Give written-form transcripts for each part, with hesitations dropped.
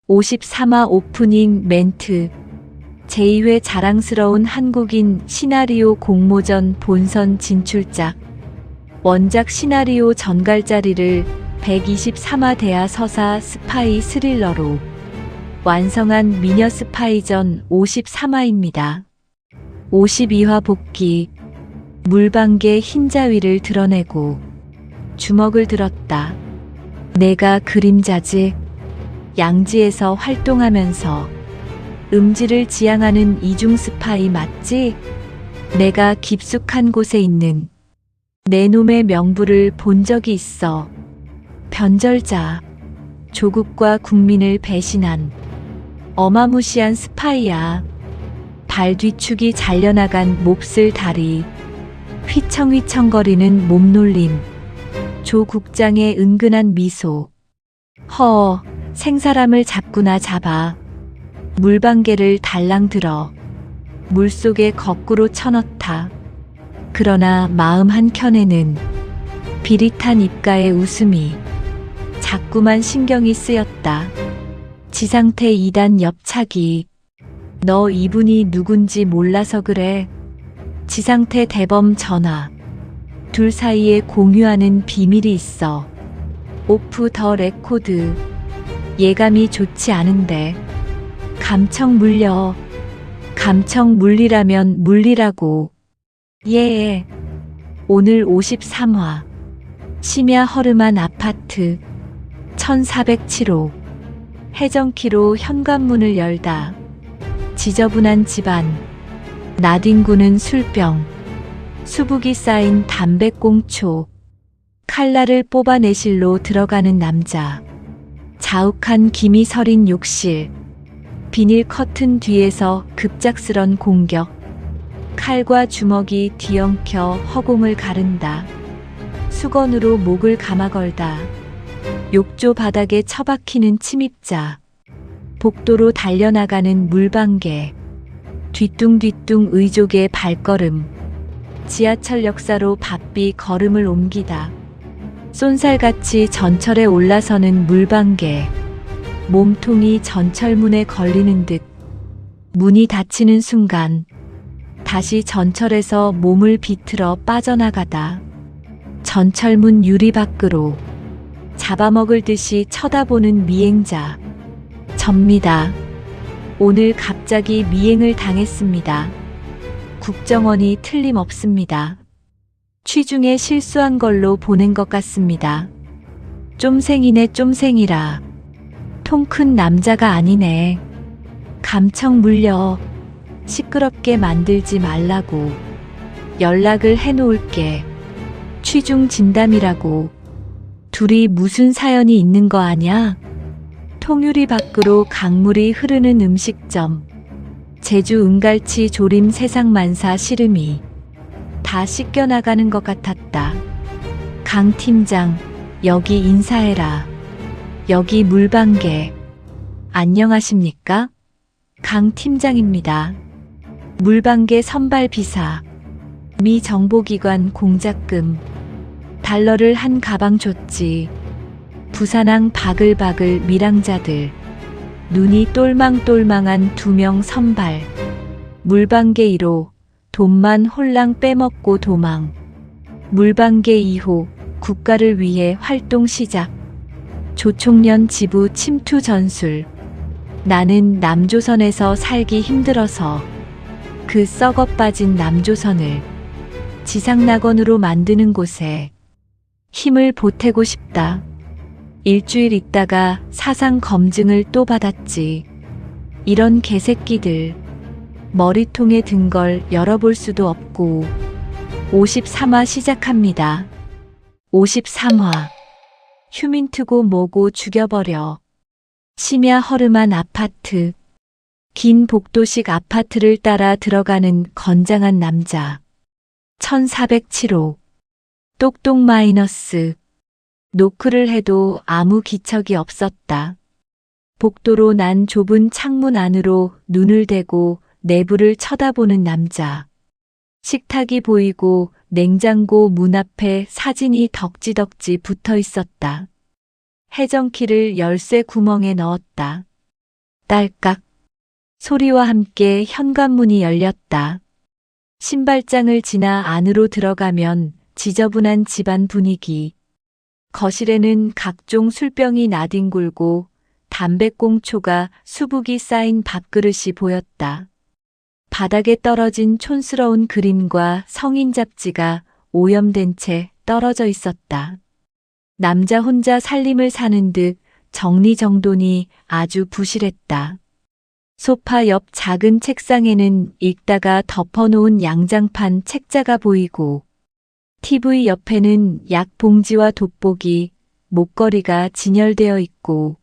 53화 오프닝 멘트. 제2회 자랑스러운 한국인 시나리오 공모전 본선 진출작. 원작 시나리오 전갈자리를 123화 대하 서사 스파이 스릴러로 완성한 미녀 스파이전 53화입니다. 52화 복귀. 물방개 흰자위를 드러내고 주먹을 들었다. 내가 그림자지. 양지에서 활동하면서 음지를 지향하는 이중 스파이 맞지? 내가 깊숙한 곳에 있는 내 놈의 명부를 본 적이 있어. 변절자. 조국과 국민을 배신한 어마무시한 스파이야. 발 뒤축이 잘려나간 몹쓸 다리. 휘청휘청거리는 몸놀림. 조 국장의 은근한 미소. 허, 생사람을 잡구나 잡아. 물방개를 달랑 들어 물속에 거꾸로 쳐넣다. 그러나 마음 한켠에는 비릿한 입가의 웃음이. 자꾸만 신경이 쓰였다. 지상태 2단 옆차기. 너 이분이 누군지 몰라서 그래. 지상태 대범 전화. 둘 사이에 공유하는 비밀이 있어. 오프 더 레코드. 예감이 좋지 않은데. 감청 물려. 감청 물리라면 물리라고. 예. 오늘 53화. 심야 허름한 아파트. 1407호. 해정키로 현관문을 열다. 지저분한 집안. 나뒹구는 술병. 수북이 쌓인 담배꽁초. 칼날을 뽑아내실로 들어가는 남자. 자욱한 김이 서린 욕실. 비닐 커튼 뒤에서 급작스런 공격. 칼과 주먹이 뒤엉켜 허공을 가른다. 수건으로 목을 감아걸다. 욕조 바닥에 처박히는 침입자. 복도로 달려나가는 물방개. 뒤뚱뒤뚱 의족의 발걸음. 지하철 역사로 바삐 걸음을 옮기다. 쏜살같이 전철에 올라서는 물방개. 몸통이 전철문에 걸리는 듯. 문이 닫히는 순간 다시 전철에서 몸을 비틀어 빠져나가다. 전철문 유리 밖으로 잡아먹을 듯이 쳐다보는 미행자. 접니다. 오늘 갑자기 미행을 당했습니다. 국정원이 틀림없습니다. 취중에 실수한 걸로 보낸 것 같습니다. 쫌생이네 쫌생이라. 통 큰 남자가 아니네. 감청 물려. 시끄럽게 만들지 말라고. 연락을 해놓을게. 취중 진담이라고. 둘이 무슨 사연이 있는 거 아냐? 통유리 밖으로 강물이 흐르는 음식점. 제주 은갈치 조림 세상만사 시름이 다 씻겨나가는 것 같았다. 강 팀장, 여기 인사해라. 여기 물방개. 안녕하십니까? 강 팀장입니다. 물방개 선발 비사. 미 정보기관 공작금. 달러를 한 가방 줬지. 부산항 바글바글 밀항자들. 눈이 똘망똘망한 2명 선발. 물방개 1호. 돈만 홀랑 빼먹고 도망. 물방개 2호. 국가를 위해 활동 시작. 조총련 지부 침투 전술. 나는 남조선에서 살기 힘들어서 그 썩어 빠진 남조선을 지상낙원으로 만드는 곳에 힘을 보태고 싶다. 일주일 있다가 사상 검증을 또 받았지. 이런 개새끼들. 머리통에 든 걸 열어볼 수도 없고. 53화 시작합니다. 53화. 휴민트고 뭐고 죽여버려. 심야 허름한 아파트. 긴 복도식 아파트를 따라 들어가는 건장한 남자. 1407호. 똑똑 마이너스. 노크를 해도 아무 기척이 없었다. 복도로 난 좁은 창문 안으로 눈을 대고 내부를 쳐다보는 남자. 식탁이 보이고 냉장고 문 앞에 사진이 덕지덕지 붙어 있었다. 해정키를 열쇠 구멍에 넣었다. 딸깍 소리와 함께 현관문이 열렸다. 신발장을 지나 안으로 들어가면 지저분한 집안 분위기. 거실에는 각종 술병이 나뒹굴고 담배꽁초가 수북이 쌓인 밥그릇이 보였다. 바닥에 떨어진 촌스러운 그림과 성인 잡지가 오염된 채 떨어져 있었다. 남자 혼자 살림을 사는 듯 정리정돈이 아주 부실했다. 소파 옆 작은 책상에는 읽다가 덮어놓은 양장판 책자가 보이고 TV 옆에는 약 봉지와 돋보기, 목걸이가 진열되어 있고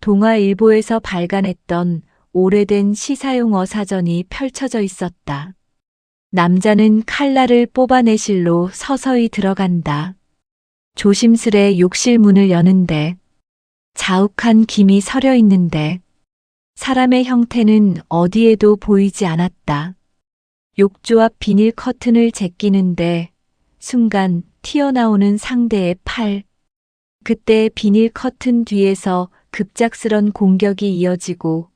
동아일보에서 발간했던 오래된 시사용 어사전이 펼쳐져 있었다. 남자는 칼날을 뽑아내실로 서서히 들어간다. 조심스레 욕실 문을 여는데 자욱한 김이 서려 있는데 사람의 형태는 어디에도 보이지 않았다. 욕조 앞 비닐 커튼을 제끼는데 순간 튀어나오는 상대의 팔. 그때 비닐 커튼 뒤에서 급작스런 공격이 이어지고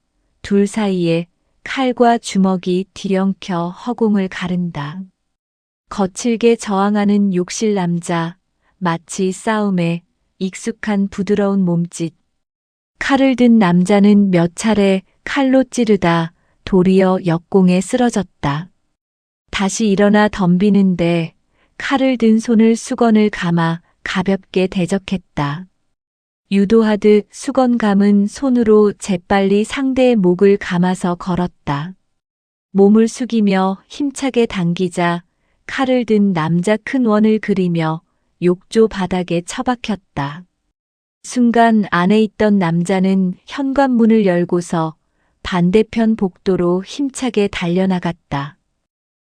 둘 사이에 칼과 주먹이 뒤엉켜 허공을 가른다. 거칠게 저항하는 욕실 남자, 마치 싸움에 익숙한 부드러운 몸짓. 칼을 든 남자는 몇 차례 칼로 찌르다 도리어 역공에 쓰러졌다. 다시 일어나 덤비는데 칼을 든 손을 수건을 감아 가볍게 대적했다. 유도하듯 수건감은 손으로 재빨리 상대의 목을 감아서 걸었다. 몸을 숙이며 힘차게 당기자 칼을 든 남자 큰 원을 그리며 욕조 바닥에 처박혔다. 순간 안에 있던 남자는 현관문을 열고서 반대편 복도로 힘차게 달려나갔다.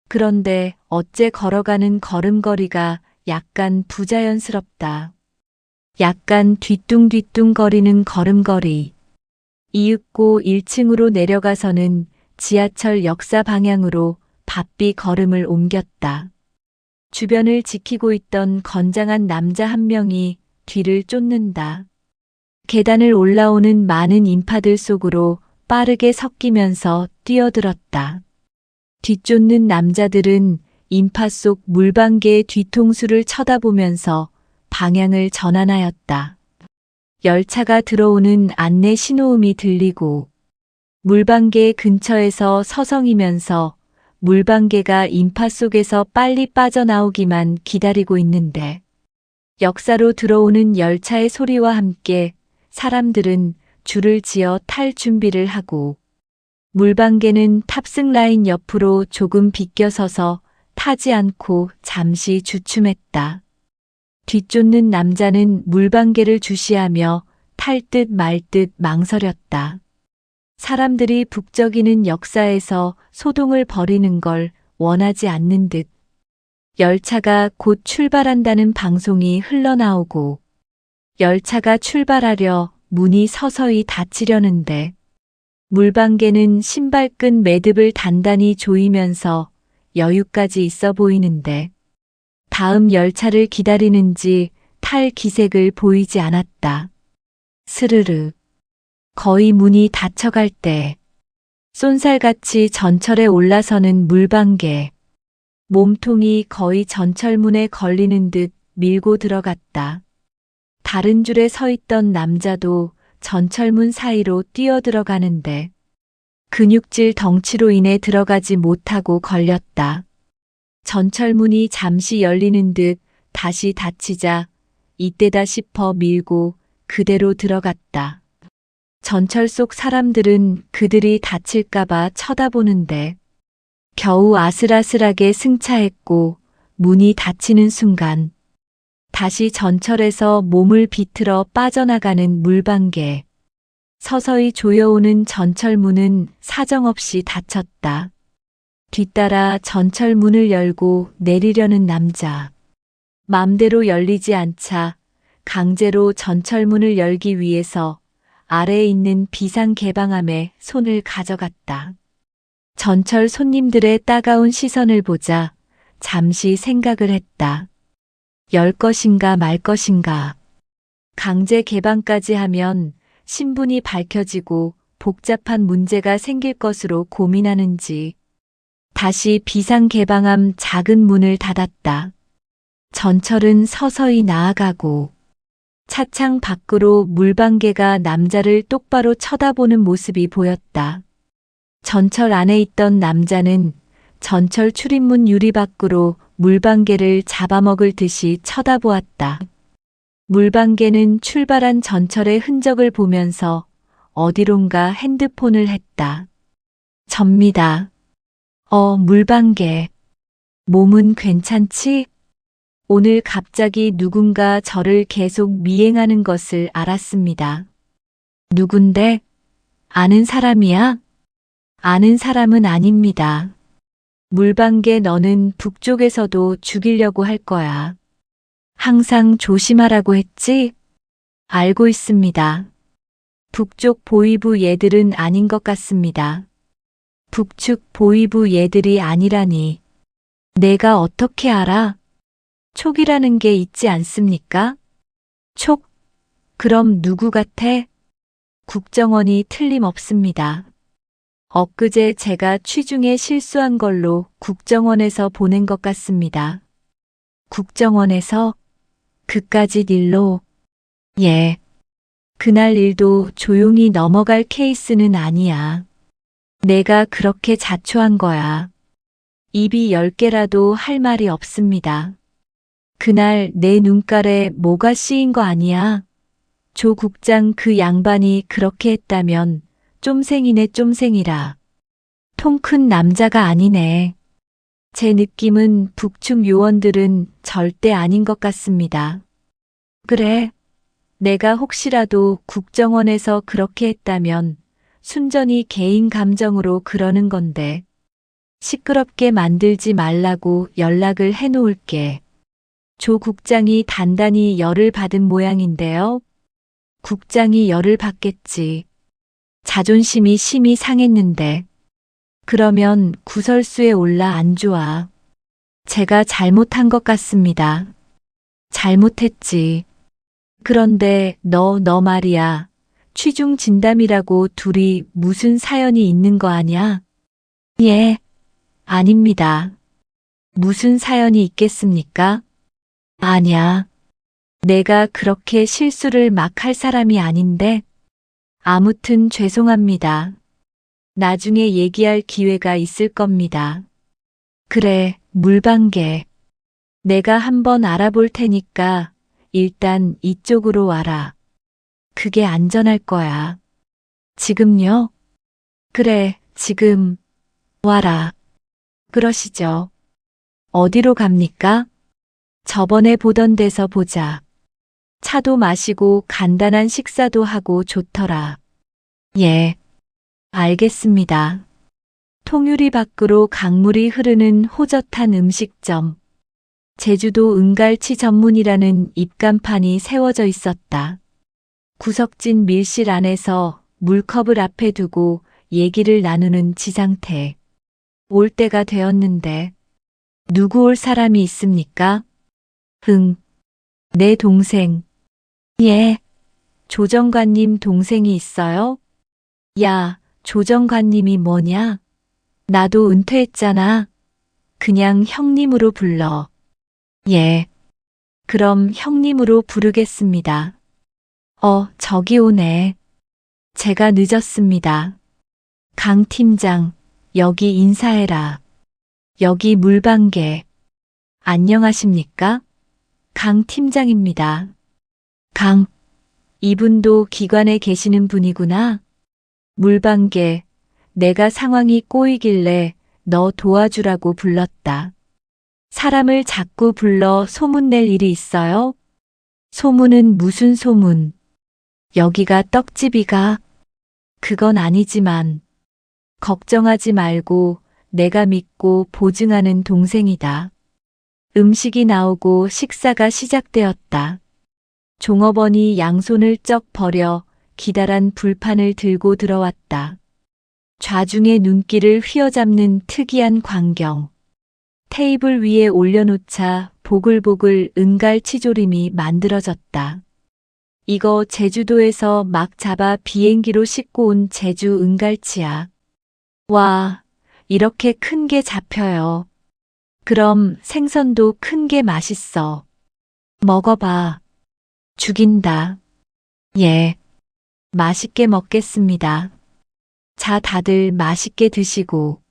그런데 어째 걸어가는 걸음걸이가 약간 부자연스럽다. 약간 뒤뚱뒤뚱거리는 걸음걸이. 이윽고 1층으로 내려가서는 지하철 역사 방향으로 바삐 걸음을 옮겼다. 주변을 지키고 있던 건장한 남자 한 명이 뒤를 쫓는다. 계단을 올라오는 많은 인파들 속으로 빠르게 섞이면서 뛰어들었다. 뒤쫓는 남자들은 인파 속 물방개의 뒤통수를 쳐다보면서 방향을 전환하였다. 열차가 들어오는 안내 신호음이 들리고 물방개 근처에서 서성이면서 물방개가 인파 속에서 빨리 빠져나오기만 기다리고 있는데 역사로 들어오는 열차의 소리와 함께 사람들은 줄을 지어 탈 준비를 하고 물방개는 탑승 라인 옆으로 조금 비껴서서 타지 않고 잠시 주춤했다. 뒤쫓는 남자는 물방개를 주시하며 탈 듯 말 듯 망설였다. 사람들이 북적이는 역사에서 소동을 벌이는 걸 원하지 않는 듯. 열차가 곧 출발한다는 방송이 흘러나오고 열차가 출발하려 문이 서서히 닫히려는데 물방개는 신발끈 매듭을 단단히 조이면서 여유까지 있어 보이는데 다음 열차를 기다리는지 탈 기색을 보이지 않았다. 스르르. 거의 문이 닫혀갈 때 쏜살같이 전철에 올라서는 물방개. 몸통이 거의 전철문에 걸리는 듯 밀고 들어갔다. 다른 줄에 서 있던 남자도 전철문 사이로 뛰어들어가는데 근육질 덩치로 인해 들어가지 못하고 걸렸다. 전철문이 잠시 열리는 듯 다시 닫히자 이때다 싶어 밀고 그대로 들어갔다. 전철 속 사람들은 그들이 다칠까봐 쳐다보는데 겨우 아슬아슬하게 승차했고 문이 닫히는 순간 다시 전철에서 몸을 비틀어 빠져나가는 물방개. 서서히 조여오는 전철문은 사정없이 닫혔다. 뒤따라 전철문을 열고 내리려는 남자. 맘대로 열리지 않자 강제로 전철문을 열기 위해서 아래에 있는 비상 개방함에 손을 가져갔다. 전철 손님들의 따가운 시선을 보자 잠시 생각을 했다. 열 것인가 말 것인가. 강제 개방까지 하면 신분이 밝혀지고 복잡한 문제가 생길 것으로 고민하는지 다시 비상개방함 작은 문을 닫았다. 전철은 서서히 나아가고 차창 밖으로 물방개가 남자를 똑바로 쳐다보는 모습이 보였다. 전철 안에 있던 남자는 전철 출입문 유리 밖으로 물방개를 잡아먹을 듯이 쳐다보았다. 물방개는 출발한 전철의 흔적을 보면서 어디론가 핸드폰을 했다. 접니다. 물방개. 몸은 괜찮지? 오늘 갑자기 누군가 저를 계속 미행하는 것을 알았습니다. 누군데? 아는 사람이야? 아는 사람은 아닙니다. 물방개 너는 북쪽에서도 죽이려고 할 거야. 항상 조심하라고 했지? 알고 있습니다. 북쪽 보위부 얘들은 아닌 것 같습니다. 북측 보위부 얘들이 아니라니. 내가 어떻게 알아? 촉이라는 게 있지 않습니까? 촉? 그럼 누구 같아? 국정원이 틀림없습니다. 엊그제 제가 취중에 실수한 걸로 국정원에서 보낸 것 같습니다. 국정원에서? 그까짓 일로? 예. 그날 일도 조용히 넘어갈 케이스는 아니야. 내가 그렇게 자초한 거야. 입이 10개라도 할 말이 없습니다. 그날 내 눈깔에 뭐가 씌인 거 아니야? 조 국장 그 양반이 그렇게 했다면 쫌생이네 쫌생이라. 통 큰 남자가 아니네. 제 느낌은 북측 요원들은 절대 아닌 것 같습니다. 그래. 내가 혹시라도 국정원에서 그렇게 했다면 순전히 개인 감정으로 그러는 건데 시끄럽게 만들지 말라고 연락을 해놓을게. 조 국장이 단단히 열을 받은 모양인데요. 국장이 열을 받겠지. 자존심이 심히 상했는데. 그러면 구설수에 올라 안 좋아. 제가 잘못한 것 같습니다. 잘못했지. 그런데 너 말이야. 취중 진담이라고 둘이 무슨 사연이 있는 거 아냐? 예. 아닙니다. 무슨 사연이 있겠습니까? 아냐. 내가 그렇게 실수를 막 할 사람이 아닌데. 아무튼 죄송합니다. 나중에 얘기할 기회가 있을 겁니다. 그래, 물방개. 내가 한번 알아볼 테니까 일단 이쪽으로 와라. 그게 안전할 거야. 지금요? 그래, 지금. 와라. 그러시죠. 어디로 갑니까? 저번에 보던 데서 보자. 차도 마시고 간단한 식사도 하고 좋더라. 예. 알겠습니다. 통유리 밖으로 강물이 흐르는 호젓한 음식점. 제주도 은갈치 전문이라는 입간판이 세워져 있었다. 구석진 밀실 안에서 물컵을 앞에 두고 얘기를 나누는 지상태. 올 때가 되었는데 누구 올 사람이 있습니까? 내 동생. 예. 조정관님 동생이 있어요? 야, 조정관님이 뭐냐? 나도 은퇴했잖아. 그냥 형님으로 불러. 예. 그럼 형님으로 부르겠습니다. 저기 오네. 제가 늦었습니다. 강 팀장, 여기 인사해라. 여기 물방개. 안녕하십니까? 강 팀장입니다. 이분도 기관에 계시는 분이구나. 물방개, 내가 상황이 꼬이길래 너 도와주라고 불렀다. 사람을 자꾸 불러 소문낼 일이 있어요? 소문은 무슨 소문? 여기가 떡집이가? 그건 아니지만 걱정하지 말고 내가 믿고 보증하는 동생이다. 음식이 나오고 식사가 시작되었다. 종업원이 양손을 쩍 벌여 기다란 불판을 들고 들어왔다. 좌중의 눈길을 휘어잡는 특이한 광경. 테이블 위에 올려놓자 보글보글 은갈치조림이 만들어졌다. 이거 제주도에서 막 잡아 비행기로 싣고 온 제주 은갈치야. 와, 이렇게 큰 게 잡혀요. 그럼 생선도 큰 게 맛있어. 먹어봐. 죽인다. 예, 맛있게 먹겠습니다. 자, 다들 맛있게 드시고.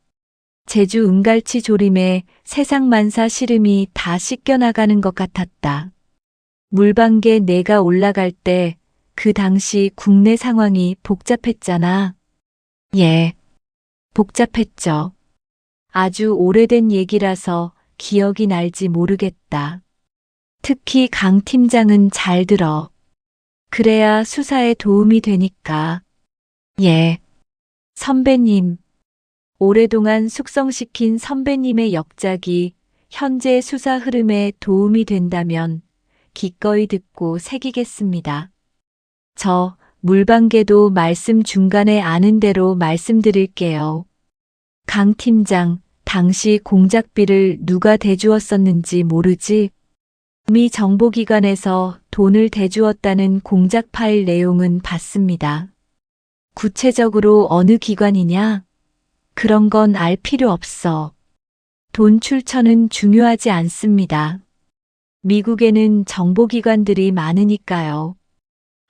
제주 은갈치 조림에 세상 만사 시름이 다 씻겨나가는 것 같았다. 물방개 내가 올라갈 때 그 당시 국내 상황이 복잡했잖아. 예, 복잡했죠. 아주 오래된 얘기라서 기억이 날지 모르겠다. 특히 강 팀장은 잘 들어. 그래야 수사에 도움이 되니까. 예, 선배님. 오랫동안 숙성시킨 선배님의 역작이 현재 수사 흐름에 도움이 된다면 기꺼이 듣고 새기겠습니다. 저 물방개도 말씀 중간에 아는 대로 말씀드릴게요. 강 팀장, 당시 공작비를 누가 대주었었는지 모르지? 미 정보기관에서 돈을 대주었다는 공작 파일 내용은 봤습니다. 구체적으로 어느 기관이냐? 그런 건 알 필요 없어. 돈 출처는 중요하지 않습니다. 미국에는 정보기관들이 많으니까요.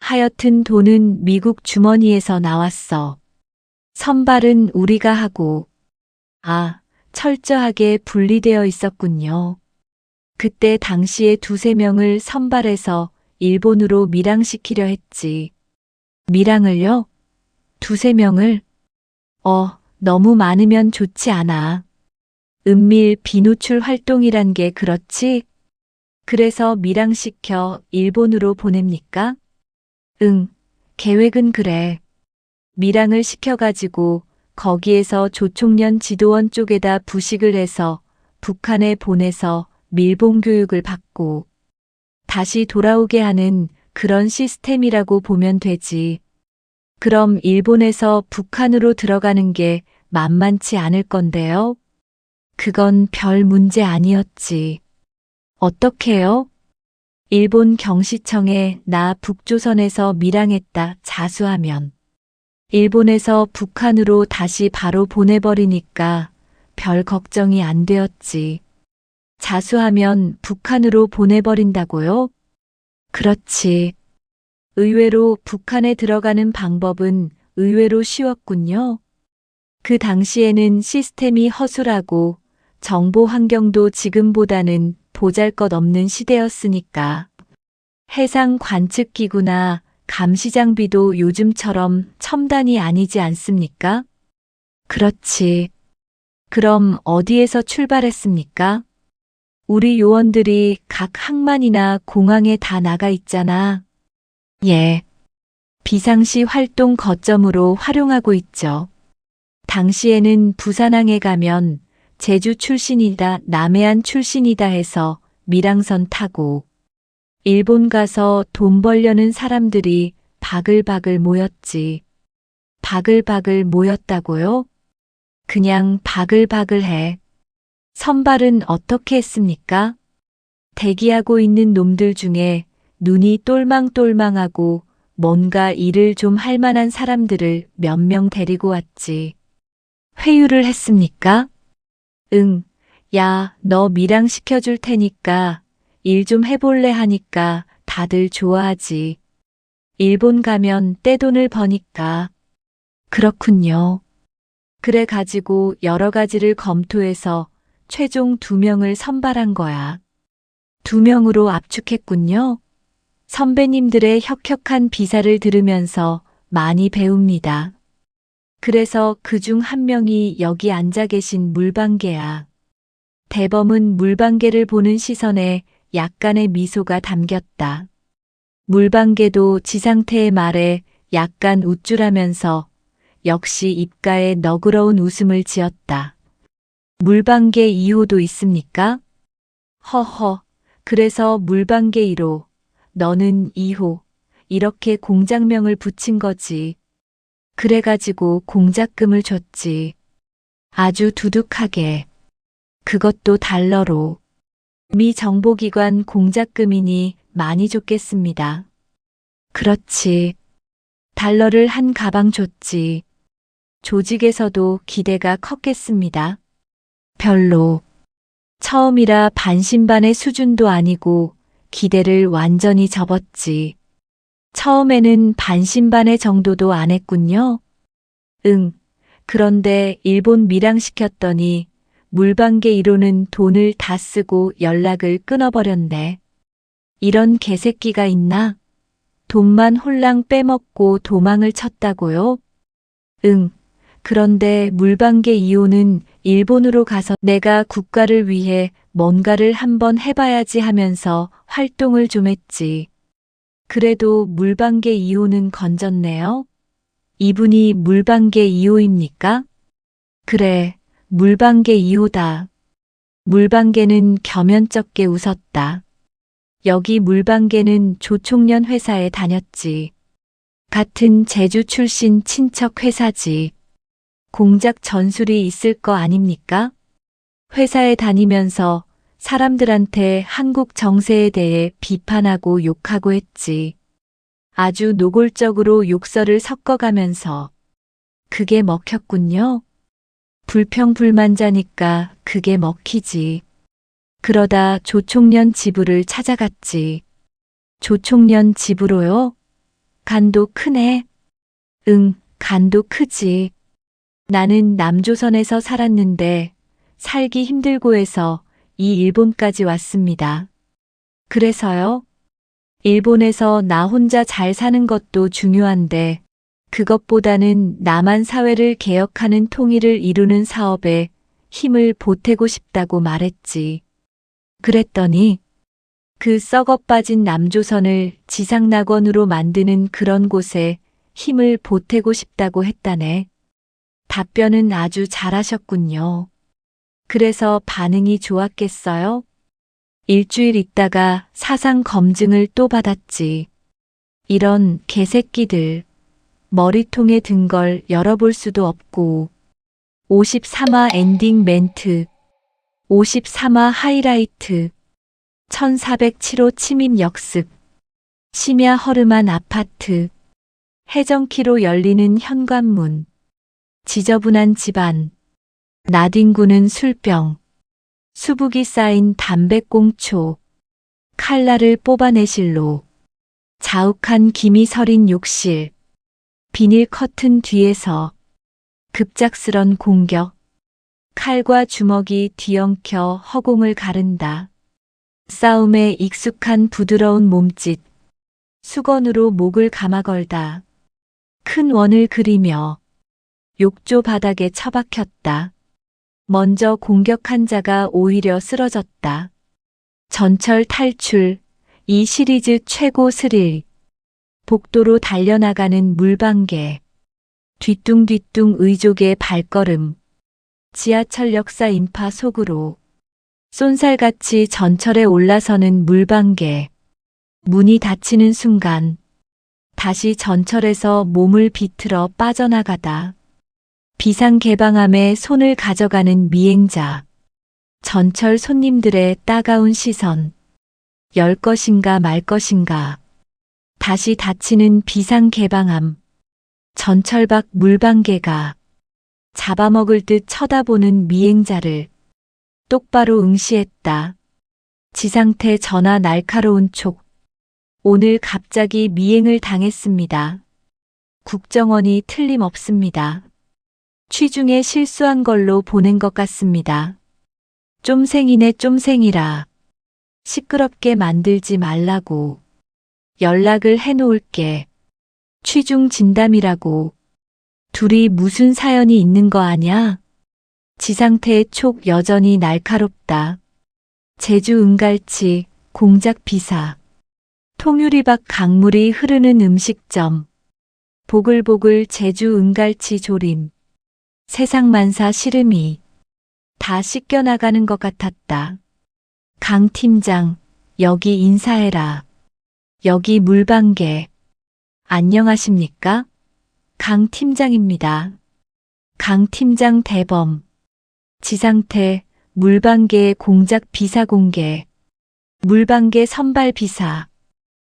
하여튼 돈은 미국 주머니에서 나왔어. 선발은 우리가 하고. 아, 철저하게 분리되어 있었군요. 그때 당시에 2~3명을 선발해서 일본으로 밀항시키려 했지. 밀항을요? 2~3명을? 너무 많으면 좋지 않아. 은밀 비노출 활동이란 게 그렇지? 그래서 밀항시켜 일본으로 보냅니까? 응, 계획은 그래. 밀항을 시켜가지고 거기에서 조총련 지도원 쪽에다 부식을 해서 북한에 보내서 밀봉 교육을 받고 다시 돌아오게 하는 그런 시스템이라고 보면 되지. 그럼 일본에서 북한으로 들어가는 게 만만치 않을 건데요. 그건 별 문제 아니었지. 어떻게요? 일본 경시청에 나 북조선에서 밀항했다 자수하면 일본에서 북한으로 다시 바로 보내버리니까 별 걱정이 안 되었지. 자수하면 북한으로 보내버린다고요? 그렇지. 의외로 북한에 들어가는 방법은 의외로 쉬웠군요. 그 당시에는 시스템이 허술하고 정보 환경도 지금보다는 보잘것없는 시대였으니까. 해상 관측기구나 감시 장비도 요즘처럼 첨단이 아니지 않습니까? 그렇지. 그럼 어디에서 출발했습니까? 우리 요원들이 각 항만이나 공항에 다 나가 있잖아. 예. 비상시 활동 거점으로 활용하고 있죠. 당시에는 부산항에 가면 제주 출신이다, 남해안 출신이다 해서 밀항선 타고 일본 가서 돈 벌려는 사람들이 바글바글 모였지. 바글바글 모였다고요? 그냥 바글바글해. 선발은 어떻게 했습니까? 대기하고 있는 놈들 중에 눈이 똘망똘망하고 뭔가 일을 좀 할 만한 사람들을 몇 명 데리고 왔지. 회유를 했습니까? 응. 야, 너 밀항 시켜줄 테니까 일 좀 해볼래 하니까 다들 좋아하지. 일본 가면 떼돈을 버니까. 그렇군요. 그래 가지고 여러 가지를 검토해서 최종 2명을 선발한 거야. 2명으로 압축했군요. 선배님들의 혁혁한 비사를 들으면서 많이 배웁니다. 그래서 그중 1명이 여기 앉아 계신 물방개야. 대범은 물방개를 보는 시선에 약간의 미소가 담겼다. 물방개도 지상태의 말에 약간 우쭐하면서 역시 입가에 너그러운 웃음을 지었다. 물방개 2호도 있습니까? 허허, 그래서 물방개 1호, 너는 2호, 이렇게 공작명을 붙인 거지. 그래가지고 공작금을 줬지. 아주 두둑하게. 그것도 달러로. 미 정보기관 공작금이니 많이 줬겠습니다. 그렇지. 달러를 한 가방 줬지. 조직에서도 기대가 컸겠습니다. 별로. 처음이라 반신반의 수준도 아니고 기대를 완전히 접었지. 처음에는 반신반의 정도도 안 했군요. 응. 그런데 일본 밀항시켰더니 물방개 1호는 돈을 다 쓰고 연락을 끊어버렸네. 이런 개새끼가 있나? 돈만 홀랑 빼먹고 도망을 쳤다고요? 응. 그런데 물방개 2호는 일본으로 가서 내가 국가를 위해 뭔가를 한번 해봐야지 하면서 활동을 좀 했지. 그래도 물방개 2호는 건졌네요. 이분이 물방개 2호입니까? 그래, 물방개 2호다. 물방개는 겸연쩍게 웃었다. 여기 물방개는 조총련 회사에 다녔지. 같은 제주 출신 친척 회사지. 공작 전술이 있을 거 아닙니까? 회사에 다니면서 사람들한테 한국 정세에 대해 비판하고 욕하고 했지. 아주 노골적으로 욕설을 섞어가면서. 그게 먹혔군요. 불평불만자니까 그게 먹히지. 그러다 조총련 지부를 찾아갔지. 조총련 지부로요? 간도 크네. 응, 간도 크지. 나는 남조선에서 살았는데 살기 힘들고 해서 이 일본까지 왔습니다. 그래서요? 일본에서 나 혼자 잘 사는 것도 중요한데 그것보다는 남한 사회를 개혁하는 통일을 이루는 사업에 힘을 보태고 싶다고 말했지. 그랬더니 그 썩어 빠진 남조선을 지상낙원으로 만드는 그런 곳에 힘을 보태고 싶다고 했다네. 답변은 아주 잘하셨군요. 그래서 반응이 좋았겠어요? 일주일 있다가 사상 검증을 또 받았지. 이런 개새끼들. 머리통에 든 걸 열어볼 수도 없고. 53화 엔딩 멘트. 53화 하이라이트. 1407호 침입 역습. 심야 허름한 아파트. 해정키로 열리는 현관문. 지저분한 집안. 나뒹구는 술병. 수북이 쌓인 담배꽁초. 칼날을 뽑아내실로. 자욱한 김이 서린 욕실. 비닐 커튼 뒤에서. 급작스런 공격. 칼과 주먹이 뒤엉켜 허공을 가른다. 싸움에 익숙한 부드러운 몸짓. 수건으로 목을 감아걸다. 큰 원을 그리며 욕조 바닥에 처박혔다. 먼저 공격한 자가 오히려 쓰러졌다. 전철 탈출, 이 시리즈 최고 스릴. 복도로 달려나가는 물방개. 뒤뚱뒤뚱 의족의 발걸음. 지하철 역사 인파 속으로. 쏜살같이 전철에 올라서는 물방개. 문이 닫히는 순간. 다시 전철에서 몸을 비틀어 빠져나가다. 비상개방함에 손을 가져가는 미행자. 전철 손님들의 따가운 시선. 열 것인가 말 것인가. 다시 닫히는 비상개방함. 전철 밖 물방개가 잡아먹을 듯 쳐다보는 미행자를 똑바로 응시했다. 지상태 전하 날카로운 촉. 오늘 갑자기 미행을 당했습니다. 국정원이 틀림없습니다. 취중에 실수한 걸로 보낸 것 같습니다. 쫌생이네 쫌생이라. 시끄럽게 만들지 말라고. 연락을 해놓을게. 취중 진담이라고. 둘이 무슨 사연이 있는 거 아냐? 지상태의 촉 여전히 날카롭다. 제주 은갈치, 공작 비사. 통유리 밖 강물이 흐르는 음식점. 보글보글 제주 은갈치 조림. 세상만사 시름이. 다 씻겨나가는 것 같았다. 강 팀장, 여기 인사해라. 여기 물방개. 안녕하십니까? 강 팀장입니다. 강 팀장 대범. 지상태, 물방개의 공작 비사 공개. 물방개 선발 비사.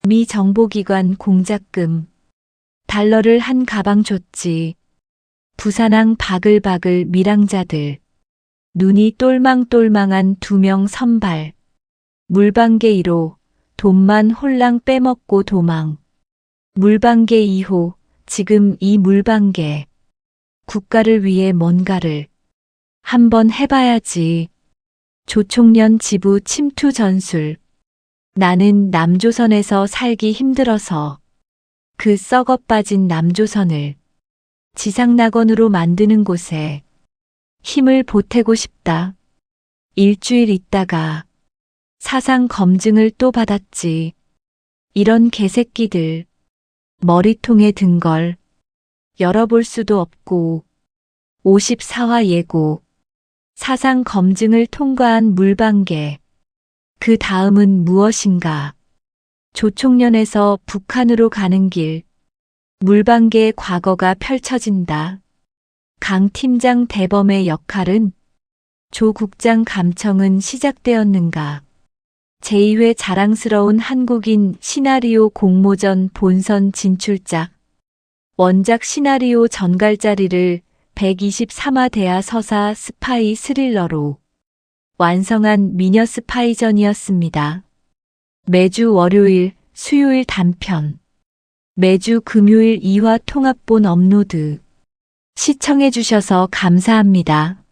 미 정보기관 공작금. 달러를 한 가방 줬지. 부산항 바글바글 밀항자들. 눈이 똘망똘망한 2명 선발. 물방개 1호. 돈만 홀랑 빼먹고 도망. 물방개 2호. 지금 이 물방개. 국가를 위해 뭔가를 한번 해봐야지. 조총련 지부 침투 전술. 나는 남조선에서 살기 힘들어서 그 썩어 빠진 남조선을 지상낙원으로 만드는 곳에 힘을 보태고 싶다. 일주일 있다가 사상 검증을 또 받았지. 이런 개새끼들 머리통에 든 걸 열어볼 수도 없고 54화 예고 사상 검증을 통과한 물방개. 그 다음은 무엇인가? 조총련에서 북한으로 가는 길. 물방개의 과거가 펼쳐진다. 강 팀장 대범의 역할은 조 국장 감청은 시작되었는가? 제2회 자랑스러운 한국인 시나리오 공모전 본선 진출작. 원작 시나리오 전갈자리를 123화 대하 서사 스파이 스릴러로 완성한 미녀 스파이전이었습니다. 매주 월요일, 수요일 단편. 매주 금요일 2화 통합본 업로드. 시청해주셔서 감사합니다.